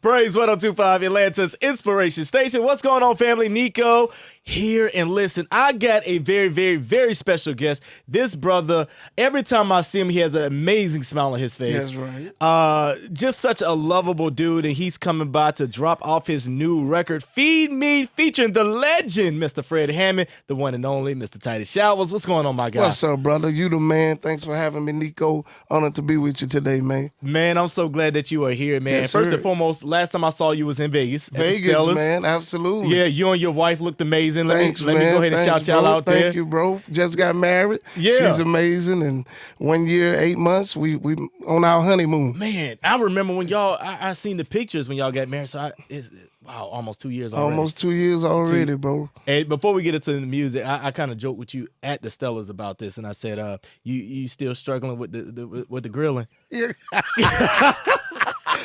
Praise 1025 Atlanta's Inspiration Station. What's going on, family? Nico here, and listen, I got a very, very, very special guest. This brother, every time I see him, he has an amazing smile on his face. That's right. Just such a lovable dude, and he's coming by to drop off his new record, Feed Me, featuring the legend, Mr. Fred Hampton, the one and only Mr. Titus Showers. What's going on, my guy? What's up, brother? You the man. Thanks for having me, Nico. Honored to be with you today, man. Man, I'm so glad that you are here, man. Yes, First sir. and foremost, last time I saw you was in Vegas. At the Vegas, Stellas. man. Absolutely. Yeah, you and your wife looked amazing. Thanks, let me go ahead and Thanks, shout y'all bro. out there. Thank you, bro. Just got married. Yeah. She's amazing. And 1 year, 8 months, we on our honeymoon. Man, I remember when I seen the pictures when y'all got married. So wow, almost 2 years already. Almost 2 years already, bro. And before we get into the music, I kind of joked with you at the Stellas about this, and I said, you still struggling with the grilling? Yeah.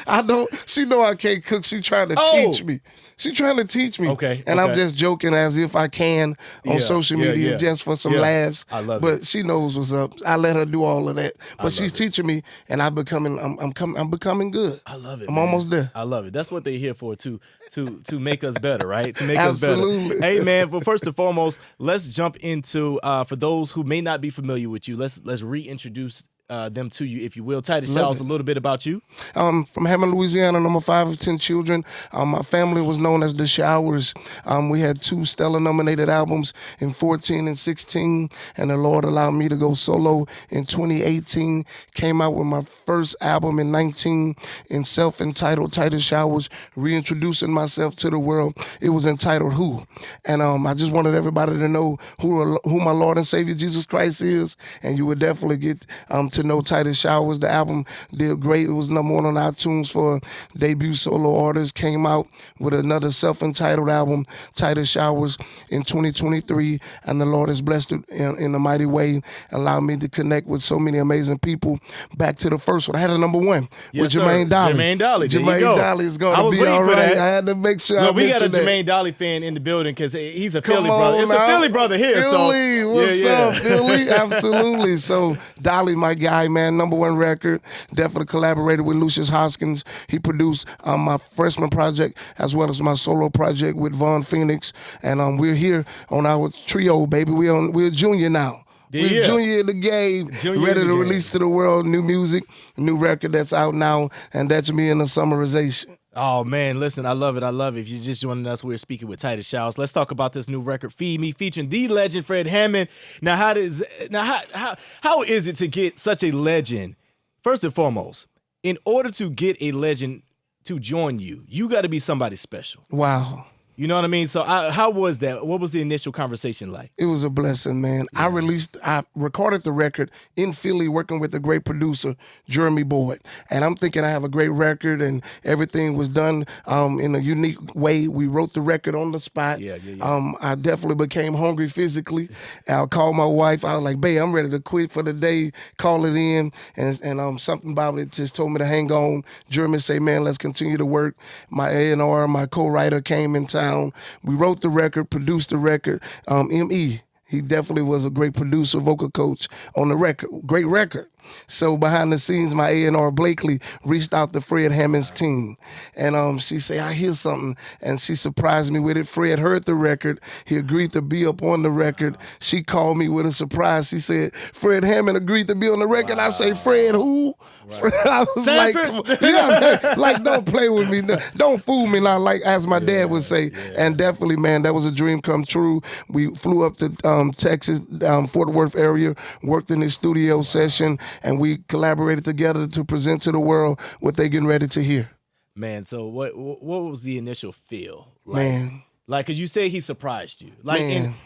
I don't. She know I can't cook. She trying to teach me. She trying to teach me. Okay. And I'm just joking as if I can on social media just for some laughs. I love but it. she knows what's up. I let her do all of that. But she's it. teaching me, and I'm becoming good. I love it. I'm man. almost there. I love it. That's what they're here for, to make us better, right? To make Absolutely. us better. Hey, man. Well, first and foremost, let's jump into for those who may not be familiar with you. Let's reintroduce them to you, if you will. Titus Showers, a little bit about you. From Hammond, Louisiana. I'm a 5 of 10 children. My family was known as the Showers. We had 2 Stellar-nominated albums in 14 and 16, and the Lord allowed me to go solo in 2018. Came out with my first album in 19, in self-entitled Titus Showers, reintroducing myself to the world. It was entitled Who? And I just wanted everybody to know who my Lord and Savior Jesus Christ is, and you would definitely get to know Titus Showers. The album did great. It was #1 on iTunes for debut solo artists. Came out with another self-entitled album, Titus Showers, in 2023, and the Lord has blessed it in a mighty way, allowed me to connect with so many amazing people. Back to the first one, I had a #1 with Jermaine Dolly. Jermaine Dolly. There you Jermaine go. Dolly is going I to was be waiting all for right. that. I had to make sure Well, I we got a mentioned that. Jermaine Dolly fan in the building because he's a Come Philly brother. on It's now. a Philly brother here. Philly, what's yeah. up, Philly? Absolutely. So Dolly, my guy, man, #1 record. Definitely collaborated with Lucius Hoskins. He produced my freshman project as well as my solo project with Von Phoenix. And we're here on our trio, baby. We're junior now. We're junior in the game, ready to release to the world new music, new record that's out now, and that's me in the summarization. Oh, man, listen, I love it. I love it. If you're just joining us, we're speaking with Titus Showers. Let's talk about this new record, Feed Me, featuring the legend Fred Hampton. Now, how is it to get such a legend? First and foremost, in order to get a legend to join you, you got to be somebody special. Wow. You know what I mean? So how was that? What was the initial conversation like? It was a blessing, man. Yeah. I recorded the record in Philly working with a great producer, Jeremy Boyd. And I'm thinking I have a great record and everything was done in a unique way. We wrote the record on the spot. Yeah. I definitely became hungry physically. I called my wife. I was like, babe, I'm ready to quit for the day. Call it in. And something about it just told me to hang on. Jeremy said, man, let's continue to work. My A&R, my co-writer came in town. We wrote the record, produced the record. M.E., he definitely was a great producer, vocal coach on the record. Great record. So behind the scenes, my A&R Blakely reached out to Fred Hampton's team. And she said, I hear something. And she surprised me with it. Fred heard the record. He agreed to be up on the record. She called me with a surprise. She said, Fred Hampton agreed to be on the record. Wow. I say, Fred who? Right. I was Sanford? like, don't play with me. Don't fool me now, like as my dad would say. Yeah. And definitely, man, that was a dream come true. We flew up to Texas, Fort Worth area, worked in the studio session, and we collaborated together to present to the world what they're getting ready to hear. Man, so what was the initial feel? Like, cause you say he surprised you. Like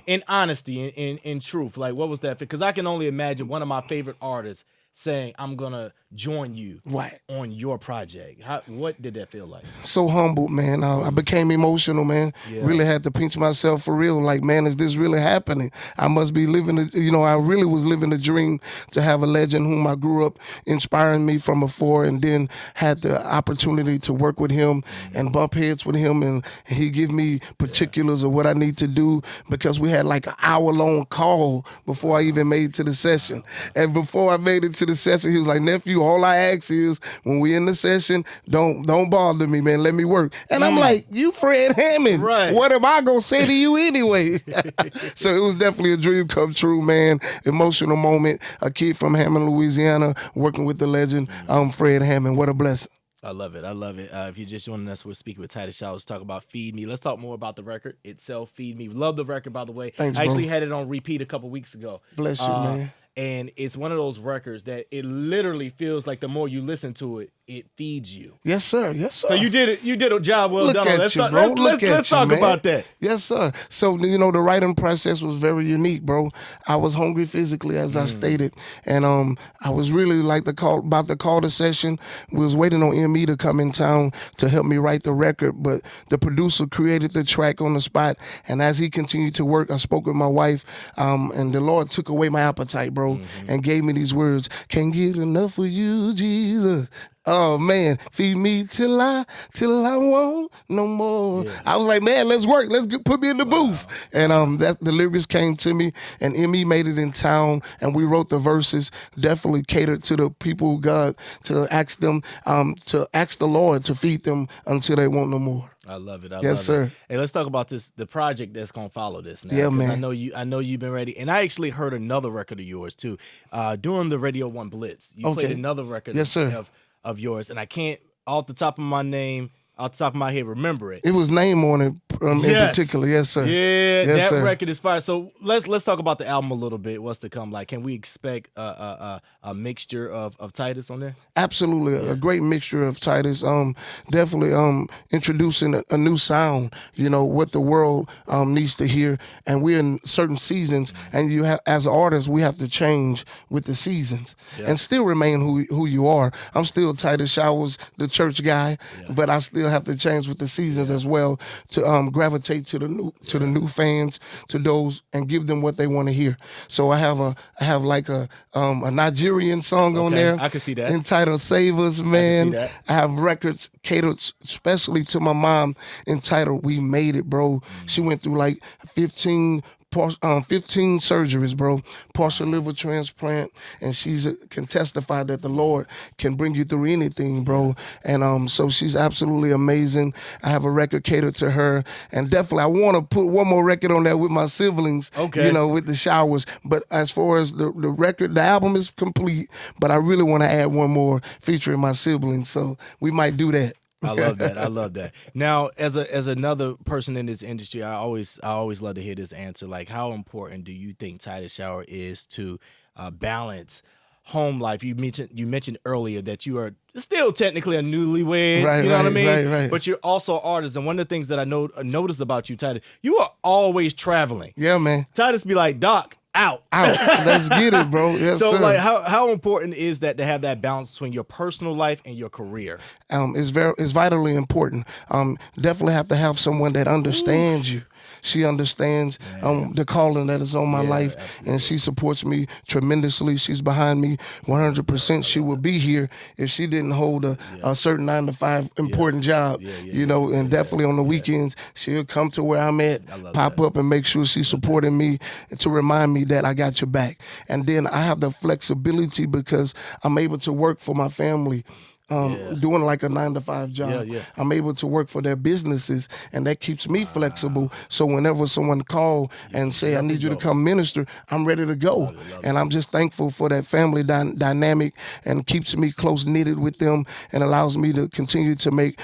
in honesty, in truth. Like, what was that? Because I can only imagine one of my favorite artists saying, I'm gonna join you on your project. What did that feel like? So humbled, man. I became emotional, man. Yeah. Really had to pinch myself for real. Like, man, is this really happening? I must be living, I really was living the dream to have a legend whom I grew up inspiring me from before, and then had the opportunity to work with him and bump heads with him, and he give me particulars of what I need to do, because we had like an hour-long call before I even made it to the session. And before I made it to the session. He was like, nephew, all I ask is when we in the session, don't bother me, man. Let me work. And I'm like, you Fred Hampton. Right. What am I gonna say to you anyway? So it was definitely a dream come true, man. Emotional moment. A kid from Hammond, Louisiana, working with the legend, Fred Hampton. What a blessing. I love it. I love it. If you're just joining us, we're speaking with Titus Showers, talk about Feed Me. Let's talk more about the record itself, Feed Me. Love the record, by the way. Thanks, I actually bro. had it on repeat a couple weeks ago. Bless you, man. And it's one of those records that it literally feels like the more you listen to it, it feeds you. Yes, sir. Yes, sir. So you did it. You did a job well Look done. at Let's you, talk, bro. let's talk man. about that. Yes, sir. So, the writing process was very unique, bro. I was hungry physically, as I stated. And I was really about to call the session. We was waiting on ME to come in town to help me write the record. But the producer created the track on the spot. And as he continued to work, I spoke with my wife. And the Lord took away my appetite, bro, and gave me these words. Can't get enough of you, Jesus. Oh man, feed me till I won't no more. Yeah. I was like, man, let's work. Put me in the booth. And that the lyrics came to me, and Emmy made it in town, and we wrote the verses. Definitely catered to the people of God, to ask them, to ask the Lord to feed them until they want no more. I love it. Yes, sir. Hey, let's talk about the project that's gonna follow this now. Yeah, man. I know you've been ready, and I actually heard another record of yours too. During the Radio 1 Blitz, you played another record. Yes, sir. Of yours, and I can't off the top of my head remember it. It was Name on it in particular. Yes, sir. Yeah, yes, that record is fire. So let's talk about the album a little bit. What's to come? Like, can we expect a mixture of Titus on there? Absolutely, a great mixture of Titus. Definitely introducing a new sound. What the world needs to hear, and we're in certain seasons, and you have, as artists, we have to change with the seasons and still remain who you are. I'm still Titus Showers, the church guy, but I still have to change with the seasons as well to gravitate to the new fans, to those, and give them what they want to hear. So I have like a Nigerian song on there. I can see that. Entitled "Save Us," man. I I have records catered especially to my mom entitled "We Made It," bro. She went through like 15 surgeries, bro, partial liver transplant, and she's can testify that the Lord can bring you through anything, bro. And so she's absolutely amazing. I have a record catered to her, and definitely I want to put one more record on there with my siblings, with the Showers. But as far as the record, the album is complete, but I really want to add one more featuring my siblings, so we might do that. I love that. I love that. Now, as another person in this industry, I always love to hear this answer. Like, how important do you think Titus Shower is to balance home life? You mentioned earlier that you are still technically a newlywed, right, you know what I mean? Right. But you're also an artist, and one of the things that I noticed about you, Titus, you are always traveling. Yeah, man. Titus be like, Doc, out. Let's get it, bro. Yes, so, sir. like, how important is that to have that balance between your personal life and your career? It's vitally important. Definitely have to have someone that understands you. She understands the calling that is on my life, absolutely. And she supports me tremendously. She's behind me 100%. She would be here if she didn't hold a certain 9-to-5 important job, and definitely on the weekends, she'll come to where I'm at, pop up and make sure she's supporting me to remind me that I got your back. And then I have the flexibility because I'm able to work for my family. Doing like a 9-to-5 job. I'm able to work for their businesses, and that keeps me flexible. So whenever someone call and say, I need you to come minister, I'm ready to go. And I'm just thankful for that family dynamic, and keeps me close knitted with them, and allows me to continue to make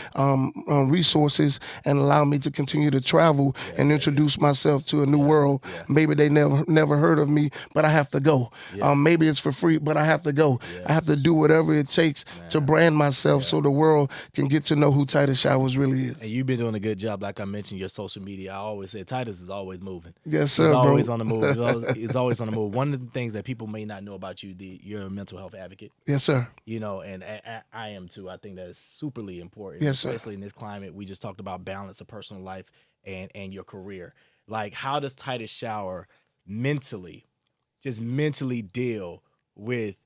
resources, and allow me to continue to travel and introduce myself to a new world. Maybe they never heard of me, but I have to go. Maybe it's for free, but I have to go. I have to do whatever it takes to brand myself so the world can get to know who Titus Showers really is. And you've been doing a good job. Like I mentioned, your social media, I always say Titus is always moving. Yes, sir, He's bro. always on the move. He's always on the move. One of the things that people may not know about you, you're a mental health advocate. Yes, sir. And I am too. I think that is superly important. Yes, sir. Especially in this climate. We just talked about balance of personal life and your career. Like, how does Titus Shower mentally deal with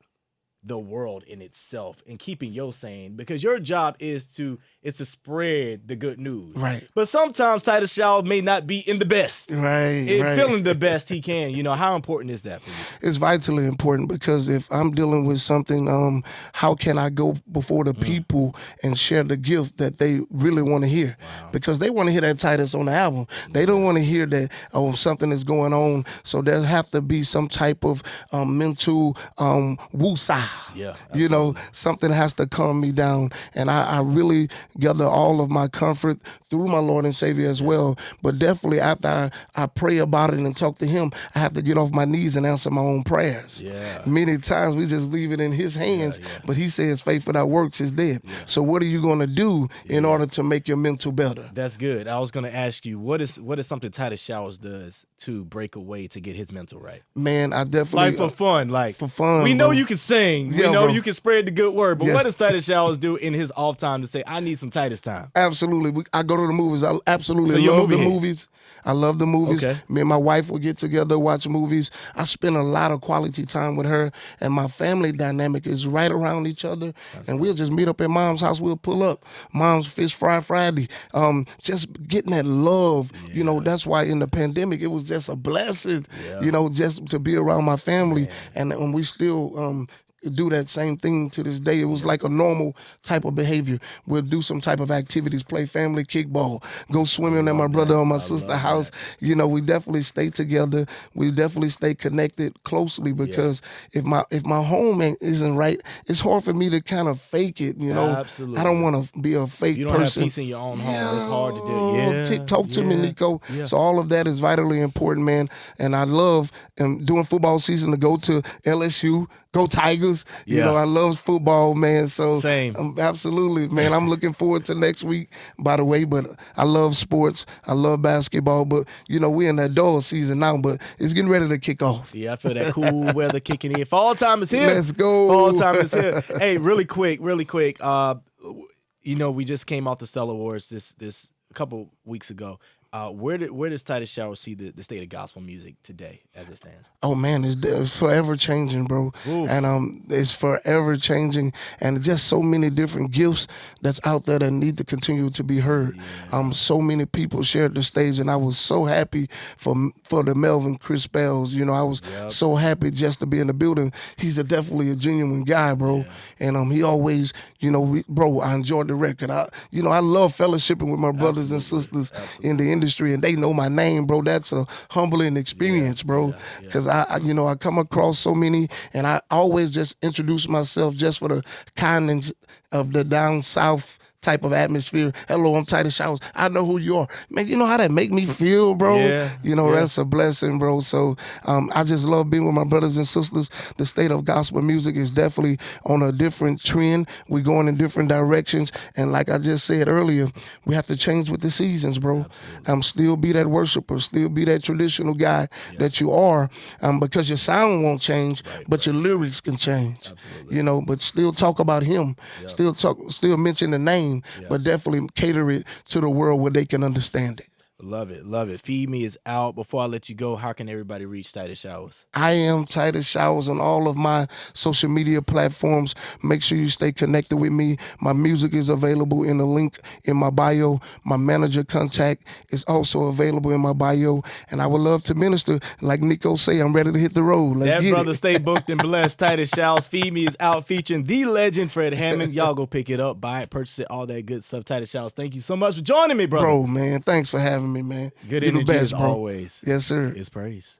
the world in itself and keeping your sane, because your job is to spread the good news. Right. But sometimes Titus Showers may not be in the best. Right. Feeling the best he can. You know, how important is that for you? It's vitally important, because if I'm dealing with something, how can I go before the people and share the gift that they really want to hear? Wow. Because they want to hear that Titus on the album. They don't want to hear that something is going on. So there have to be some type of mental woosah. Yeah, you know, something has to calm me down, and I really gather all of my comfort through my Lord and Savior as well. But definitely after I pray about it and talk to Him, I have to get off my knees and answer my own prayers. Yeah. Many times we just leave it in His hands, but He says faith without works is dead. Yeah. So what are you going to do in order to make your mental better? That's good. I was going to ask you, what is something Titus Showers does to break away to get his mental right? Man, I definitely for fun. For fun. We know bro. you can sing. Yeah, we know bro. you can spread the good word. But what does Titus Showers do in his off time to say, I need some Titus time? Absolutely. I go to the movies. I absolutely So love the movies. I love the movies. Okay. Me and my wife will get together, watch movies. I spend a lot of quality time with her, and my family dynamic is right around each other. And we'll just meet up at Mom's house. We'll pull up. Mom's Fish Fry Friday. Just getting that love. Yeah. You know, that's why in the pandemic, it was just a blessing, you know, just to be around my family. And we still do that same thing to this day. It was like a normal type of behavior. We'll do some type of activities, play family kickball, go swimming at my brother or my sister's house. You know, we definitely stay together. We definitely stay connected closely, because if my home isn't right, it's hard for me to kind of fake it. You know, Absolutely. I don't want to be a fake You don't person. have peace in your own home. It's hard to do. Yeah. Talk to me, Nico. Yeah. So all of that is vitally important, man. And I love doing football season to go to LSU, go Tigers. You know, I love football, man. So same. Absolutely, man. I'm looking forward to next week, by the way. But I love sports. I love basketball. But, you know, we're in that dull season now, but it's getting ready to kick off. Yeah, I feel that cool weather kicking in. Fall time is here. Let's go. Fall time is here. Hey, really quick. You know, we just came off the Stellar Awards this a couple weeks ago. Where does Titus Showers see the state of gospel music today as it stands? Oh man, it's forever changing, bro. Oof. And it's forever changing, and just so many different gifts that's out there that need to continue to be heard. So many people shared the stage, and I was so happy for the Melvin Chris Bells. You know, I was so happy just to be in the building. He's definitely a genuine guy, bro. And he always, you know, bro, I enjoyed the record. I love fellowshipping with my brothers and sisters in the industry, and they know my name, bro. That's a humbling experience, bro. Because I come across so many, and I always just introduce myself just for the kindness of the down south type of atmosphere. Hello, I'm Titus Showers. I know who you are. Man, you know how that make me feel, bro? That's a blessing, bro. So I just love being with my brothers and sisters. The state of gospel music is definitely on a different trend. We're going in different directions. And like I just said earlier, we have to change with the seasons, bro. Still be that worshiper, still be that traditional guy that you are, because your sound won't change, but your lyrics can change. You know, but still talk about Him, still mention the name, but definitely cater it to the world where they can understand it. Love it, love it. Feed Me is out. Before I let you go, how can everybody reach Titus Showers? I am Titus Showers on all of my social media platforms. Make sure you stay connected with me. My music is available in the link in my bio. My manager contact is also available in my bio. And I would love to minister. Like Nico say, I'm ready to hit the road. Let's get brother, it. stay booked and blessed. Titus Showers, Feed Me is out, featuring the legend Fred Hampton. Y'all go pick it up, buy it, purchase it, all that good stuff. Titus Showers, thank you so much for joining me, brother. Bro, man, thanks for having me, man. Good You're energy the best, as bro. always. Yes, sir. It's praise.